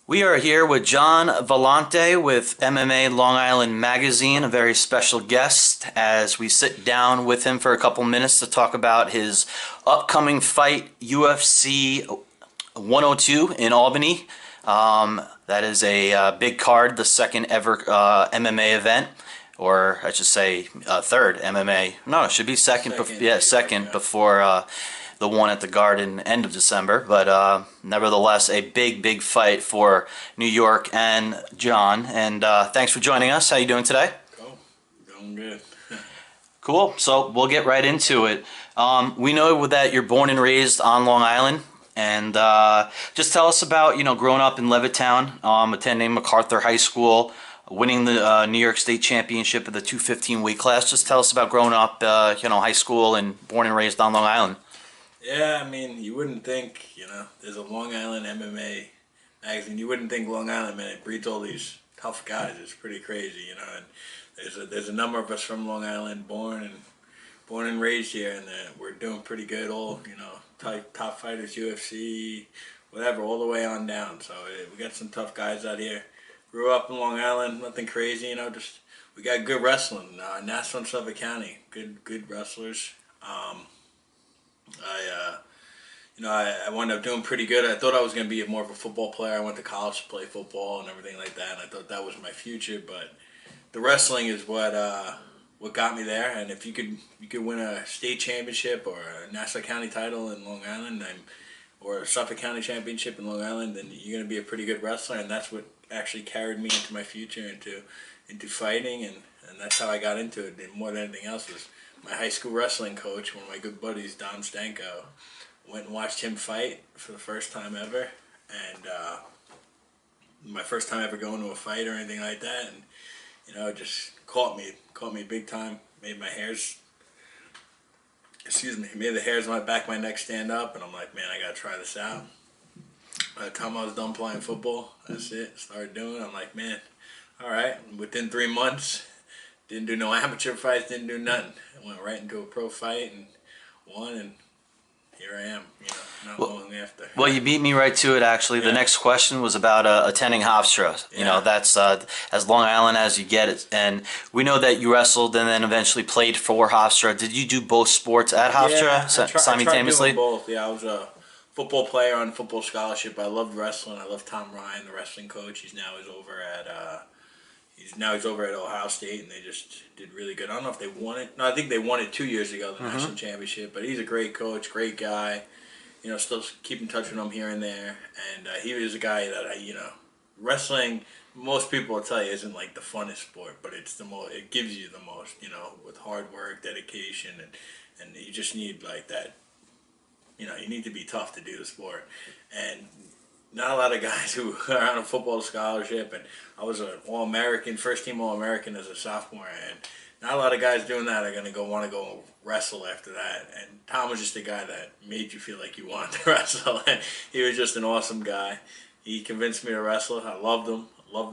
We are here with John Villante with MMA Long Island Magazine, a very special guest, as we sit down with him for a couple minutes to talk about his upcoming fight, UFC 102 in Albany. That is a big card, the second ever MMA event, or I should say third MMA. No, it should be second. Second, Yeah, yeah. second before the one at the Garden end of December. But nevertheless, a big fight for New York and John. And thanks for joining us. How you doing today? Cool. Doing good. Cool. So we'll get right into it. We know that you're born and raised on Long Island. And just tell us about, growing up in Levittown, attending MacArthur High School, winning the New York State Championship of the 215 weight class. Just tell us about growing up, high school and born and raised on Long Island. Yeah, I mean, you wouldn't think, there's a Long Island MMA magazine. You wouldn't think Long Island, man, it breeds all these tough guys. It's pretty crazy, and there's a number of us from Long Island born and raised here, and we're doing pretty good. All top fighters, UFC, whatever, all the way on down. So we got some tough guys out here. Grew up in Long Island, nothing crazy, just we got good wrestling. Nassau and Suffolk County, good wrestlers. I wound up doing pretty good. I thought I was going to be more of a football player. I went to college to play football and everything like that, and I thought that was my future. But the wrestling is what got me there. And if you could win a state championship or a Nassau County title in Long Island, or a Suffolk County championship in Long Island, then you're going to be a pretty good wrestler. And that's what actually carried me into my future, into fighting, and that's how I got into it. And more than anything else was my high school wrestling coach, one of my good buddies, Don Stanko. Went and watched him fight for the first time ever, and my first time ever going to a fight or anything like that, and it just caught me big time. Made my hairs, made the hairs on my back of my neck stand up, and I'm like, man, I gotta try this out. By the time I was done playing football, that's it. Started doing it. I'm like, man, all right. Within 3 months, didn't do no amateur fights, didn't do nothing. I went right into a pro fight and won, and here I am, not long after. Well, you beat me right to it, actually. Yeah. The next question was about attending Hofstra. Yeah. That's as Long Island as you get it. And we know that you wrestled and then eventually played for Hofstra. Did you do both sports at Hofstra simultaneously? I tried doing both. Yeah, I was a football player on football scholarship. I loved wrestling. I love Tom Ryan, the wrestling coach. He's over at Ohio State, and they just did really good. I don't know if they won it. No, I think they won it 2 years ago, the national championship. But he's a great coach, great guy. Still keep in touch with him here and there. And he was a guy that wrestling. Most people will tell you isn't like the funnest sport, but it's the most. It gives you the most. With hard work, dedication, and you just need like that. You need to be tough to do the sport, and not a lot of guys who are on a football scholarship, and I was an All-American, first-team All-American as a sophomore, and not a lot of guys doing that are going to want to go wrestle after that. And Tom was just a guy that made you feel like you wanted to wrestle, and he was just an awesome guy. He convinced me to wrestle. I loved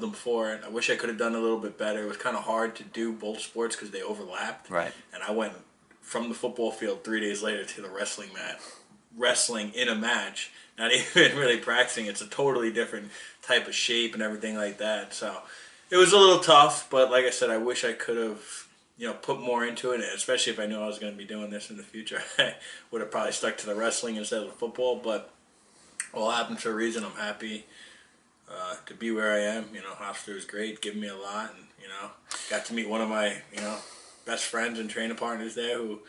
him for it. I wish I could have done a little bit better. It was kind of hard to do both sports because they overlapped. Right. And I went from the football field 3 days later to the wrestling mat, wrestling in a match, not even really practicing. It's a totally different type of shape and everything like that. So it was a little tough, but like I said, I wish I could have, put more into it, especially if I knew I was going to be doing this in the future. I would have probably stuck to the wrestling instead of the football, but all happened for a reason. I'm happy to be where I am. Hofstra was great, giving me a lot, and, got to meet one of my, best friends and training partners there who,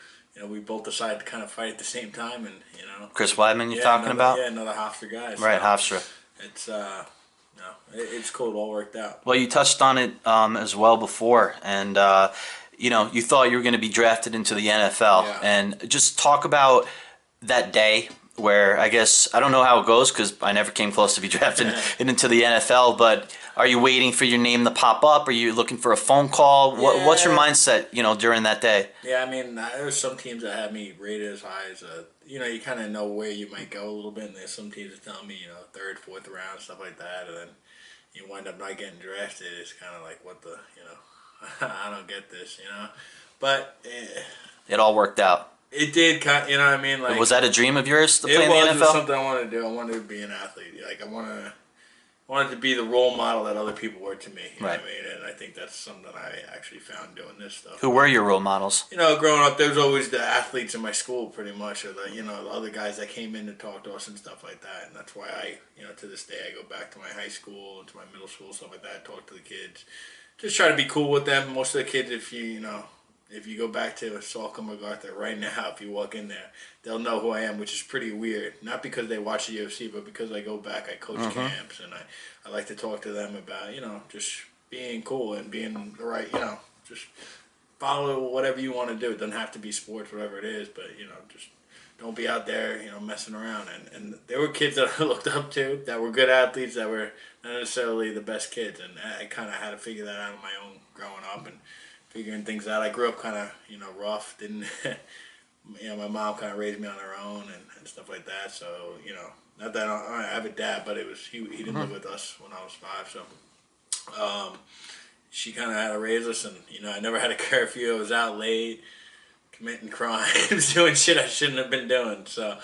we both decided to kind of fight at the same time, and Chris Weidman, you're yeah, talking about? Yeah, another Hofstra guy. So Right, Hofstra. it's it's cool. It all worked out. Well, you touched on it as well before, and you thought you were going to be drafted into the NFL, Yeah. and just talk about that day where I guess I don't know how it goes because I never came close to be drafted into the NFL. But are you waiting for your name to pop up? Are you looking for a phone call? What's your mindset? During that day. Yeah, I mean, there's some teams that have me rated as high as you kind of know where you might go a little bit, and there's some teams that tell me third, fourth round, stuff like that, and then you wind up not getting drafted. It's kind of like what the I don't get this, but It all worked out. it did kind. You know what I mean? Like, Was that a dream of yours to play in the it was NFL? something I wanted to do. I wanted to be an athlete. Like I want to. wanted to be the role model that other people were to me. You know Right. what I mean? And I think that's something that I actually found doing this stuff. Who were your role models? You know, growing up, there was always the athletes in my school, pretty much, or the the other guys that came in to talk to us and stuff like that. And that's why to this day, I go back to my high school and to my middle school, stuff like that. Talk to the kids, just try to be cool with them. Most of the kids, if you go back to Salcombe MacArthur right now, if you walk in there, they'll know who I am, which is pretty weird. Not because they watch the UFC, but because I go back, I coach camps, and I like to talk to them about, just being cool and being the right, just follow whatever you want to do. It doesn't have to be sports, whatever it is, but, just don't be out there, messing around. And there were kids that I looked up to that were good athletes that were not necessarily the best kids, and I kind of had to figure that out on my own growing up and figuring things out. I grew up kind of, rough. Didn't, my mom kind of raised me on her own and stuff like that. So, not that I have a dad, but he didn't live with us when I was 5. So, she kind of had to raise us, and I never had a curfew. I was out late, committing crimes, doing shit I shouldn't have been doing. So,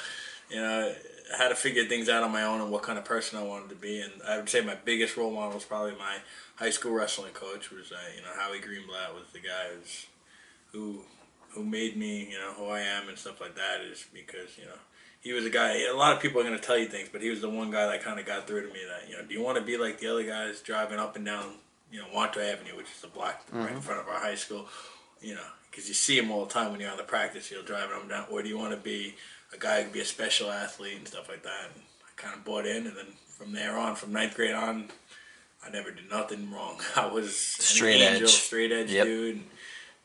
I had to figure things out on my own and what kind of person I wanted to be. And I would say my biggest role model was probably my high school wrestling coach. Was Howie Greenblatt was the guy who made me who I am and stuff like that. Is because he was a guy. A lot of people are gonna tell you things, but he was the one guy that kind of got through to me. That do you want to be like the other guys driving up and down Wanto Avenue, which is the block right in front of our high school, because you see him all the time when you're on the practice field driving up and down. Or do you want to be a guy who can be a special athlete and stuff like that? And I kind of bought in, and then from there on, from 9th grade on, I never did nothing wrong. I was Straight an angel, edge. straight edge Yep. dude. And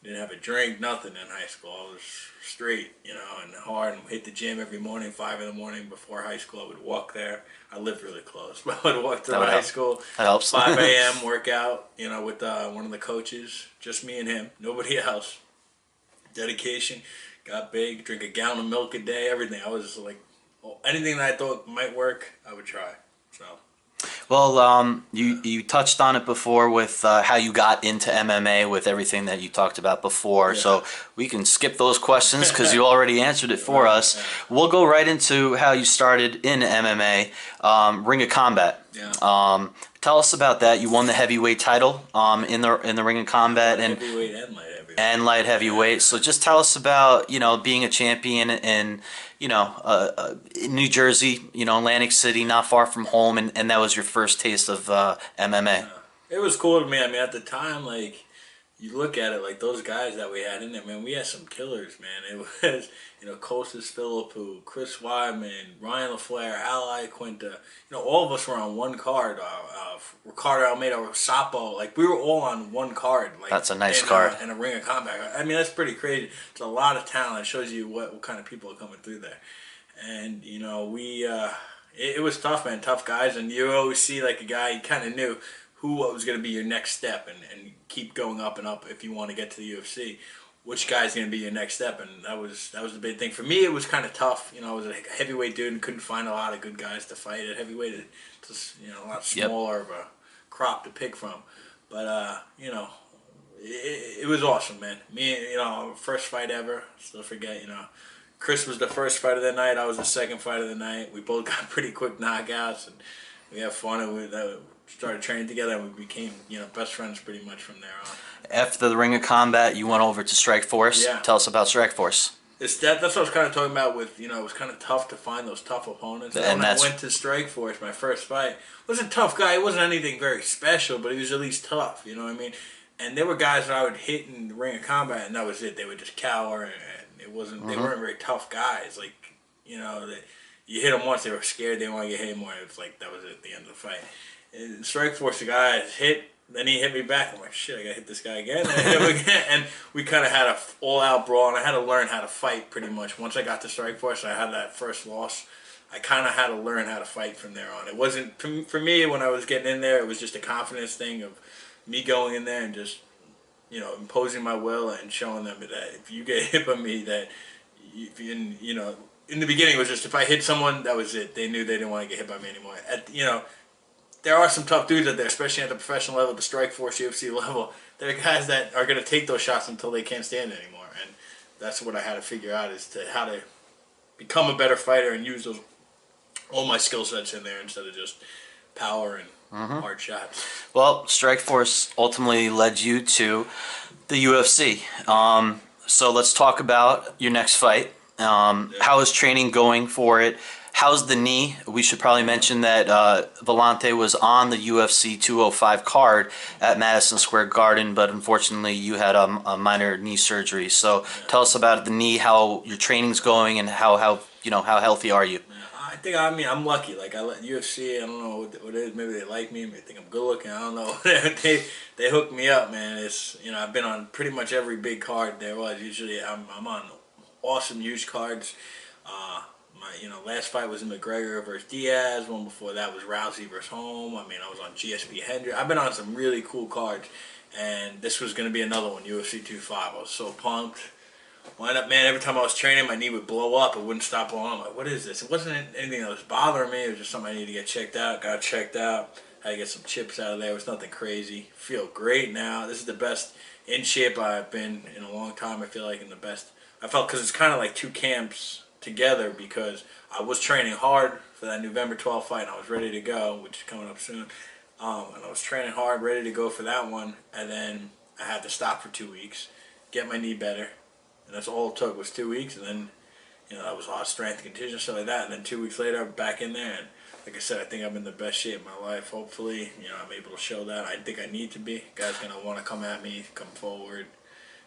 didn't have a drink, nothing in high school. I was straight, and hard, and hit the gym every morning, 5 in the morning before high school. I would walk there. I lived really close, but I would walk to That the would high help. school. That helps. 5 a.m. workout, with one of the coaches, just me and him, nobody else. Dedication, got big, drink a gallon of milk a day, everything. I was like, anything that I thought might work, I would try. So. Well, you touched on it before with how you got into MMA with everything that you talked about before. Yeah. So we can skip those questions because you already answered it for us. We'll go right into how you started in MMA, Ring of Combat. Yeah. Tell us about that. You won the heavyweight title in the Ring of Combat Heavyweight and light heavyweight. and light heavyweight. So just tell us about being a champion in in New Jersey, Atlantic City, not far from home, and that was your first taste of MMA. It was cool to me. I mean, at the time, like, you look at it, like, those guys that we had in there, man, we had some killers, man. It was, Kostas Philippou, Chris Weidman, Ryan LaFleur, Al Quinta. All of us were on one card. Ricardo Almeida, Sapo. Like, we were all on one card. Like, That's a nice card. In a Ring of Combat. I mean, that's pretty crazy. It's a lot of talent. It shows you what kind of people are coming through there. And, we... it was tough, man. Tough guys. And you always see, like, a guy you kind of knew what was going to be your next step and keep going up and up if you want to get to the UFC. Which guy's going to be your next step? And that was the big thing. For me, it was kind of tough. I was a heavyweight dude and couldn't find a lot of good guys to fight at heavyweight. It's just, a lot smaller of a crop to pick from. But, it was awesome, man. Me, first fight ever. Still forget, Chris was the first fight of the night. I was the second fight of the night. We both got pretty quick knockouts, and we had fun. And we started training together, and we became, best friends pretty much from there on. After the Ring of Combat, you went over to Strike Force. Yeah. Tell us about Strike Force. That's what I was kind of talking about with, it was kind of tough to find those tough opponents. And when I went to Strike Force, my first fight, was a tough guy. He wasn't anything very special, but he was at least tough, you know what I mean? And there were guys that I would hit in the Ring of Combat, and that was it. They would just cower, and it wasn't. They weren't very tough guys. Like, you hit them once, they were scared. They didn't want to get hit anymore. It was like that was it at the end of the fight. In Strike Force, the guy hit. Then he hit me back. I'm like, shit, I gotta hit this guy again. And I hit him again. And we kind of had a all-out brawl, and I had to learn how to fight pretty much. Once I got to Strike Force, I had that first loss. I kind of had to learn how to fight from there on. It wasn't for me when I was getting in there. It was just a confidence thing of me going in there and just imposing my will and showing them that if you get hit by me, that in the beginning it was just if I hit someone, that was it. They knew they didn't want to get hit by me anymore. There are some tough dudes out there, especially at the professional level, the Strike Force UFC level. There are guys that are going to take those shots until they can't stand it anymore, and that's what I had to figure out is how to become a better fighter and use all my skill sets in there instead of just power and hard shots. Well, Strikeforce ultimately led you to the UFC. So let's talk about your next fight. How is training going for it? How's the knee? We should probably mention that Villante was on the UFC 205 card at Madison Square Garden, but unfortunately you had a minor knee surgery. So tell us about the knee, how your training's going, and how healthy are you? I mean, I'm lucky. Like, I let UFC, I don't know what it is. Maybe they like me. Maybe they think I'm good looking. I don't know. they hooked me up, man. It's, I've been on pretty much every big card there was. Usually I'm on awesome huge cards. My last fight was McGregor versus Diaz. One before that was Rousey versus Holm. I mean, I was on GSP Hendry. I've been on some really cool cards, and this was going to be another one, UFC 205. I was so pumped. Wind up, man, every time I was training, my knee would blow up. It wouldn't stop blowing up. I'm like, what is this? It wasn't anything that was bothering me. It was just something I needed to get checked out. Got checked out. Had to get some chips out of there. It was nothing crazy. Feel great now. This is the best in shape I've been in a long time. I feel like in the best. I felt, because it's kind of like two camps together, because I was training hard for that November 12th fight, and I was ready to go, which is coming up soon. And I was training hard, ready to go for that one, and then I had to stop for 2 weeks, get my knee better. And that's all it took, was 2 weeks, and then, that was a lot of strength conditioning, stuff like that. And then 2 weeks later, I'm back in there, and like I said, I think I'm in the best shape of my life. Hopefully, I'm able to show that. I think I need to be. Guy's gonna want to come at me, come forward.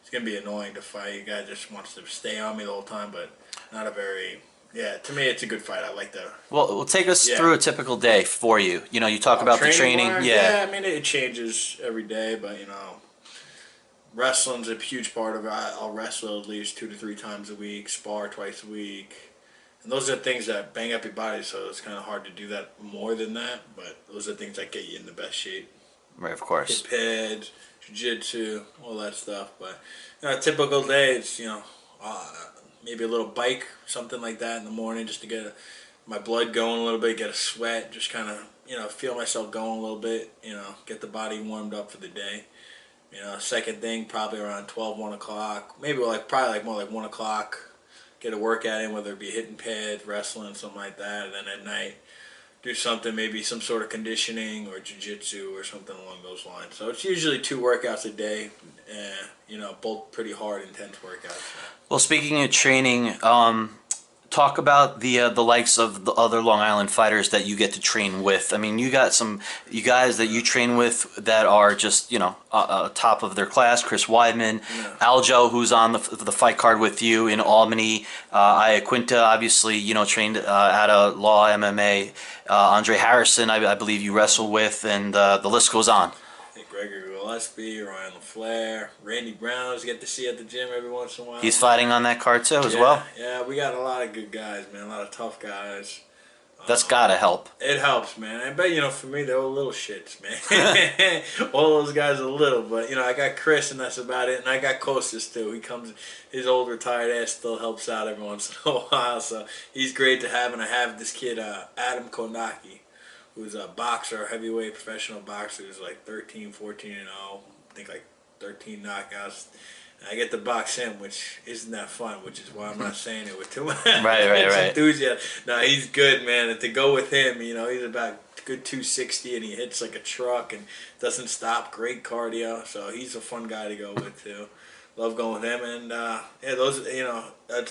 It's gonna be annoying to fight. Guy just wants to stay on me the whole time, but not a very. Yeah, to me, it's a good fight. I like that. Well, take us through a typical day for you. You talk about the training. Yeah, I mean, it changes every day, but wrestling's a huge part of it. I'll wrestle at least 2 to 3 times a week, spar twice a week. And those are things that bang up your body, so it's kind of hard to do that more than that. But those are things that get you in the best shape. Right, of course. Hip heads, jiu-jitsu, all that stuff. But a typical day, it's, maybe a little bike, something like that in the morning, just to get my blood going a little bit, get a sweat, just kind of, feel myself going a little bit, get the body warmed up for the day. Second thing, probably around 12, 1 o'clock. Maybe probably more like 1 o'clock. Get a workout in, whether it be hitting pads, wrestling, something like that. And then at night, do something, maybe some sort of conditioning or jiu-jitsu or something along those lines. So it's usually 2 workouts a day. Both pretty hard, intense workouts. Well, speaking of training, talk about the likes of the other Long Island fighters that you get to train with. I mean, you got you guys that you train with that are just top of their class. Chris Weidman, Aljo, who's on the fight card with you in Albany, Iaquinta, obviously trained at a Law MMA. Andre Harrison, I believe you wrestle with, and the list goes on. Gregory Gillespie, Ryan LaFleur, Randy Brown, I get to see at the gym every once in a while. He's fighting on that card too, as well. Yeah, we got a lot of good guys, man. A lot of tough guys. That's gotta help. It helps, man. I bet for me they're all little shits, man. All those guys are little, but I got Chris, and that's about it. And I got Kostas too. He comes, his old retired ass still helps out every once in a while, so he's great to have. And I have this kid, Adam Konaki, who's a boxer, heavyweight professional boxer, who's like 13, 14 and 0. I think like 13 knockouts. And I get to box him, which isn't that fun, which is why I'm not saying it with too much right. enthusiasm. No, he's good, man. And to go with him, he's about good 260, and he hits like a truck and doesn't stop. Great cardio, so he's a fun guy to go with too. Love going with him, and I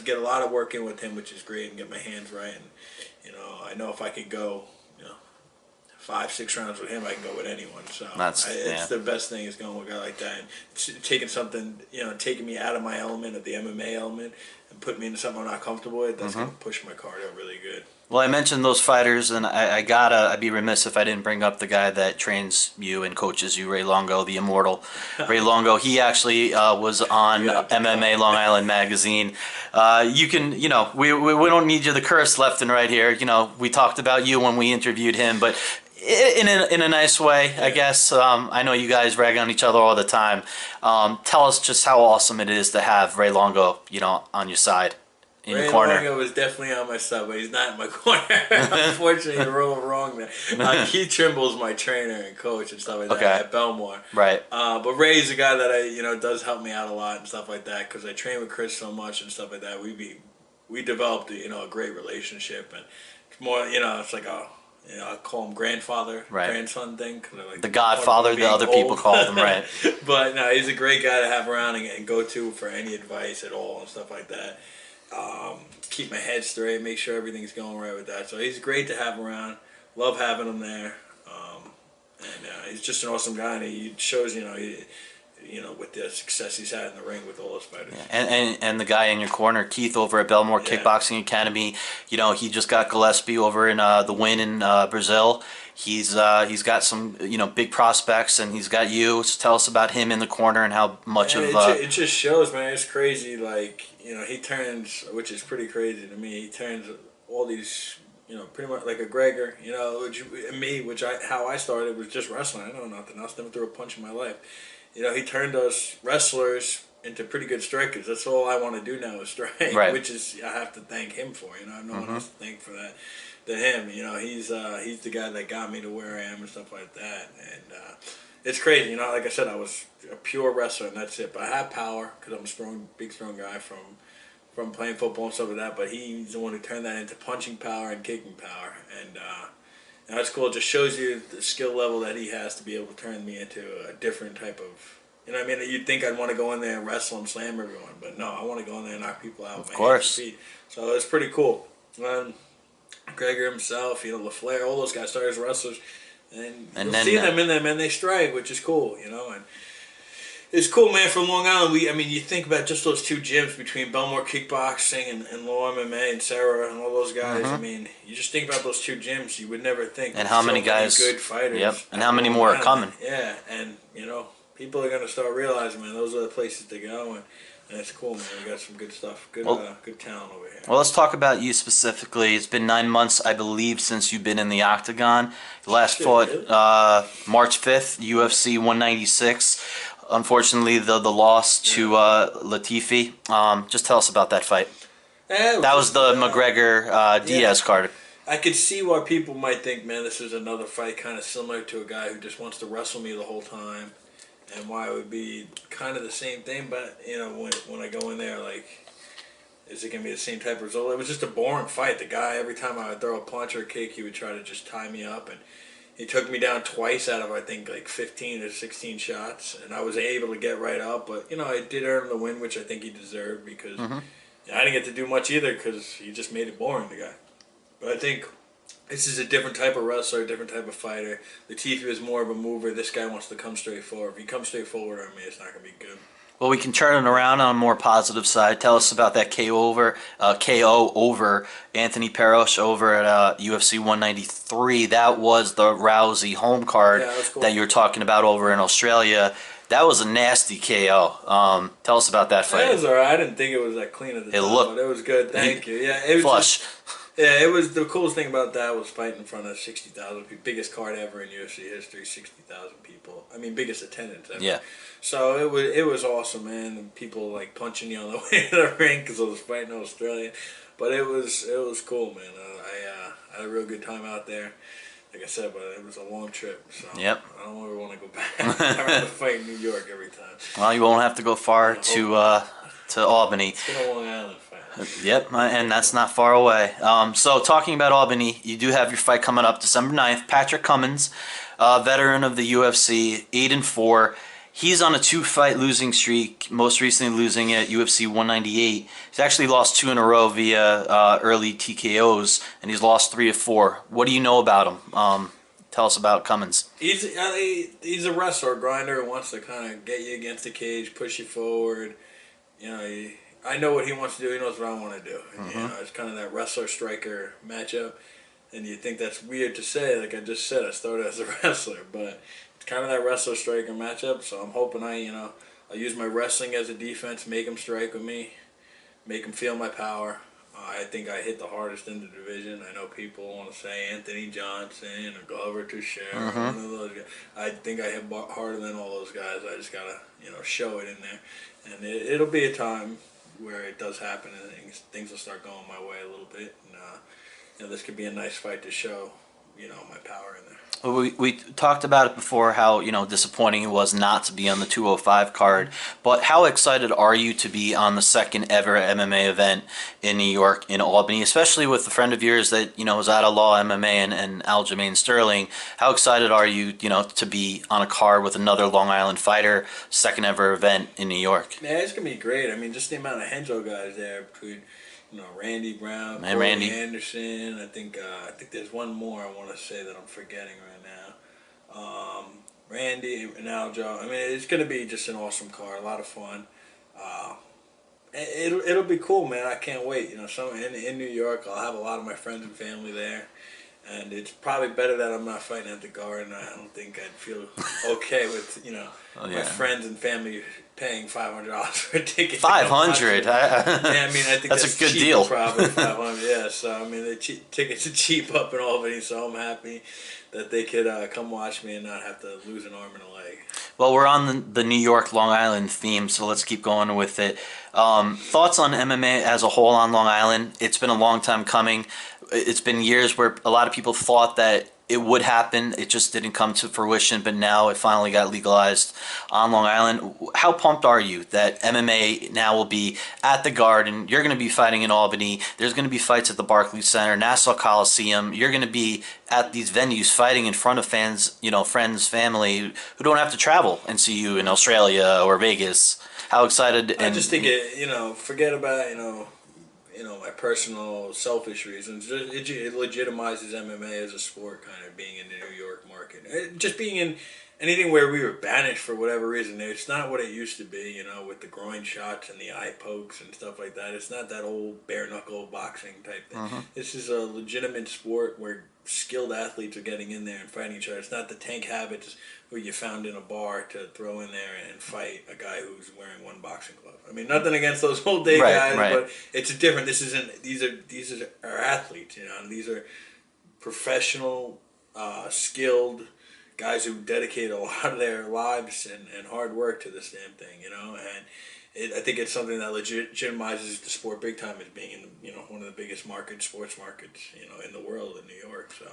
get a lot of work in with him, which is great, and get my hands right. And I know if I could go 5, 6 rounds with him, I can go with anyone. So it's the best thing is going with a guy like that. And taking something, taking me out of my element, of the MMA element, and putting me into something I'm not comfortable with, that's going to push my cardio really good. Well, I mentioned those fighters, and I'd be remiss if I didn't bring up the guy that trains you and coaches you, Ray Longo, the immortal. Ray Longo, he actually was on MMA Long Island magazine. You can, we don't need you to curse left and right here. We talked about you when we interviewed him, but in a nice way, I guess. I know you guys rag on each other all the time. Tell us just how awesome it is to have Ray Longo, on your side, in your corner. Ray Longo was definitely on my side, but he's not in my corner. Unfortunately, you're all wrong there. Keith Trimble's my trainer and coach and stuff like that at Belmore. Right. But Ray's a guy that does help me out a lot and stuff like that, because I train with Chris so much and stuff like that. We developed a great relationship, and it's more it's like You know, I call him grandfather, Right. grandson thing. 'Cause I like The to make fun of Godfather, him the being other people old. called him, right? But no, he's a great guy to have around and go to for any advice at all and stuff like that. Keep my head straight, make sure everything's going right with that. So he's great to have around. Love having him there. And he's just an awesome guy, and he shows, with the success he's had in the ring with all those fighters. And the guy in your corner, Keith, over at Belmore Yeah. Kickboxing Academy, he just got Gillespie over in the win in Brazil. He's got some big prospects, and he's got you. So tell us about him in the corner and how much And of it just shows, man. It's crazy. Like, he turns, which is pretty crazy to me. He turns all these, pretty much like a Gregor, how I started was just wrestling. I know nothing else. Never threw a punch in my life. He turned us wrestlers into pretty good strikers. That's all I want to do now is strike, Right. which is I have to thank him for. I have no one else to thank for that than him. He's the guy that got me to where I am and stuff like that. And it's crazy. Like I said, I was a pure wrestler and that's it. But I have power because I'm a strong, big, strong guy from playing football and stuff like that. But he's the one who turned that into punching power and kicking power. And that's cool. It just shows you the skill level that he has to be able to turn me into a different type of. I mean? You'd think I'd want to go in there and wrestle and slam everyone, but no, I want to go in there and knock people out with my hands and feet. So it's pretty cool. Gregor himself, LaFleur, all those guys started as wrestlers, and you'll see them in there, man. They strike, which is cool, and it's cool, man. From Long Island, you think about just those two gyms between Belmore Kickboxing and Law MMA and Sarah and all those guys. You just think about those two gyms, you would never think. And how many guys? Good fighters. Yep. And how many more are coming? Yeah, and people are gonna start realizing, man, those are the places to go, and it's cool, man. We got some good stuff, good talent over here. Well, let's talk about you specifically. It's been 9 months, I believe, since you've been in the octagon. You last fought March 5th, UFC 196. Unfortunately, the loss to Latifi. Just tell us about that fight. That was the McGregor-Diaz card. I could see why people might think, man, this is another fight kind of similar to a guy who just wants to wrestle me the whole time, and why it would be kind of the same thing. But when I go in there, like, is it gonna be the same type of result? It was just a boring fight. The guy, every time I would throw a punch or a kick, he would try to just tie me up, and he took me down twice out of, I think, like 15 or 16 shots, and I was able to get right up. But I did earn the win, which I think he deserved, because I didn't get to do much either because he just made it boring, the guy. But I think this is a different type of wrestler, a different type of fighter. Latifi is more of a mover. This guy wants to come straight forward. If he comes straight forward on me, it's not going to be good. Well, we can turn it around on a more positive side. Tell us about that KO over Anthony Peros over at UFC 193. That was the Rousey home card that you were talking about over in Australia. That was a nasty KO. Tell us about that fight. It was alright. I didn't think it was that clean at the time, but it was good. Thank you. Yeah, it was flush. It was the coolest thing about that was fighting in front of 60,000 people. Biggest card ever in UFC history, 60,000 people. Biggest attendance ever. Yeah. So it was awesome, man. And people like punching you on the way to the ring because I was fighting in Australia, but it was cool, man. I had a real good time out there. Like I said, but it was a long trip, so yep. I don't ever want to go back. I'd rather fight in New York every time. Well, you won't have to go far to Albany. It's been a Long Island fight. Yep, and that's not far away. So talking about Albany, you do have your fight coming up December 9th. Patrick Cummins, veteran of the UFC, 8-4. He's on a 2-fight losing streak, most recently losing at UFC 198. He's actually lost 2 in a row via early TKOs, and he's lost 3 of 4. What do you know about him? Tell us about Cummins. He's a wrestler, grinder who wants to kind of get you against the cage, push you forward. I know what he wants to do. He knows what I want to do. It's kind of that wrestler-striker matchup. And you think that's weird to say. Like I just said, I started as a wrestler. But it's kind of that wrestler-striker matchup. So I'm hoping I'll use my wrestling as a defense, make him strike with me, make him feel my power. I think I hit the hardest in the division. I know people want to say Anthony Johnson or Glover Teixeira. One of those guys. I think I hit harder than all those guys. I just got to show it in there. And it'll be a time where it does happen and things will start going my way a little bit. And this could be a nice fight to show, my power in there. We talked about it before, how, disappointing it was not to be on the 205 card, but how excited are you to be on the second ever MMA event in New York, in Albany, especially with a friend of yours that, was out of law MMA and Aljamain Sterling. How excited are you, to be on a card with another Long Island fighter, second ever event in New York? Yeah, it's going to be great. I mean, just the amount of Henzo guys there between, Randy Brown, Man, Corey Randy. Anderson. I think there's one more I want to say that I'm forgetting right now. Randy and Aljo. I mean, it's going to be just an awesome card, a lot of fun. It'll be cool, man. I can't wait. In New York, I'll have a lot of my friends and family there, and it's probably better that I'm not fighting at the Garden. I don't think I'd feel okay with my friends and family paying $500 for a ticket. 500. Yeah, I mean, I think that's a good cheap, deal. Probably 500. Yeah, so I mean, the tickets are cheap up in Albany, so I'm happy that they could come watch me and not have to lose an arm and a leg. Well, we're on the New York Long Island theme, so let's keep going with it. Thoughts on MMA as a whole on Long Island? It's been a long time coming. It's been years where a lot of people thought that it would happen. It just didn't come to fruition, but now it finally got legalized on Long Island. How pumped are you that MMA now will be at the Garden? You're going to be fighting in Albany. There's going to be fights at the Barclays Center, Nassau Coliseum. You're going to be at these venues fighting in front of fans, friends, family who don't have to travel and see you in Australia or Vegas. How excited? I just think forget about my personal selfish reasons. It legitimizes MMA as a sport, kind of being in the New York market. Just being in anything where we were banished for whatever reason. It's not what it used to be, with the groin shots and the eye pokes and stuff like that. It's not that old bare knuckle boxing type thing. This is a legitimate sport where skilled athletes are getting in there and fighting each other. It's not the Tank Habits who you found in a bar to throw in there and fight a guy who's wearing one boxing glove. I mean, nothing against those old day guys, but it's different. These are athletes, and these are professional, skilled guys who dedicate a lot of their lives and hard work to this damn thing, and I think it's something that legitimizes the sport big time as being in one of the biggest sports markets in the world in New York. So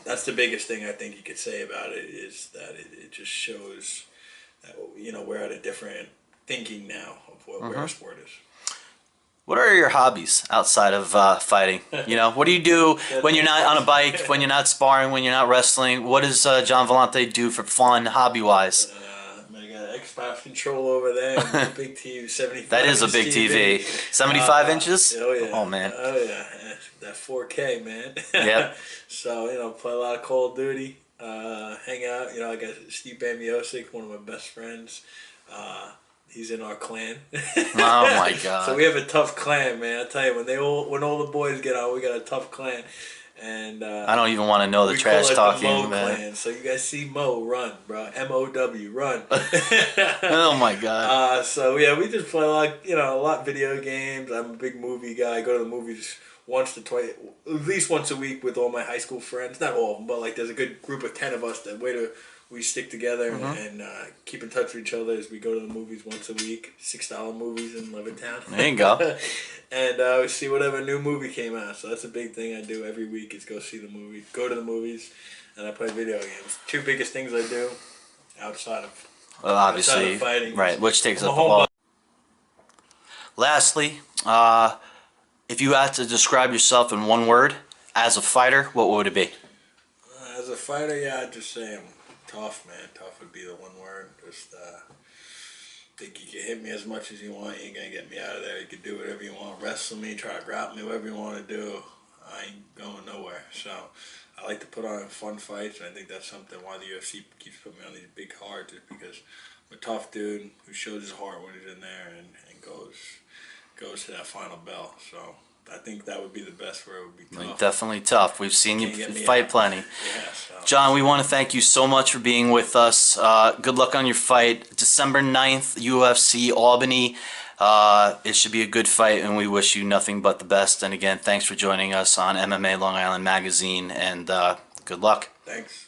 that's the biggest thing I think you could say about it, is that it just shows that we're at a different thinking now of where our sport is. What are your hobbies outside of fighting? What do you do when you're not on a bike, when you're not sparring, when you're not wrestling? What does Gian Villante do for fun, hobby-wise? I got Xbox control over there. And big TV, 75. That is a big TV. 75 inches? Oh yeah. Oh man. Oh yeah. That 4K, man. Yep. So play a lot of Call of Duty. Hang out. I got Steve Bamiosic, one of my best friends. He's in our clan. Oh my god. So we have a tough clan, man. I tell you, when all the boys get out, we got a tough clan. And I don't even want to know the trash talking. The Mo clan. So you guys see Mo, run, bro. MOW, run. Oh my god. So yeah, we just play a lot video games. I'm a big movie guy. I go to the movies once to twice, at least once a week with all my high school friends. Not all of them, but there's a good group of 10 of us that we stick together and keep in touch with each other as we go to the movies once a week. $6 movies in Levittown. There you go. And we see whatever new movie came out. So that's a big thing I do every week, is go see the movie, go to the movies, and I play video games. Two biggest things I do outside of obviously fighting, right, which takes up a lot. Lastly, if you had to describe yourself in one word as a fighter, what would it be? As a fighter, I'd just say I'm tough, man. Tough would be the one word. Just think you can hit me as much as you want. You ain't gonna get me out of there. You can do whatever you want. Wrestle me, try to grapple me, whatever you want to do. I ain't going nowhere. So I like to put on fun fights, and I think that's something why the UFC keeps putting me on these big cards, is because I'm a tough dude who shows his heart when he's in there and goes to that final bell. So I think that would be the best, where it would be tough. Definitely tough. We've seen you fight plenty. Yeah, so. John, we want to thank you so much for being with us. Good luck on your fight. December 9th, UFC Albany. It should be a good fight, and we wish you nothing but the best. And again, thanks for joining us on MMA Long Island Magazine, and good luck. Thanks.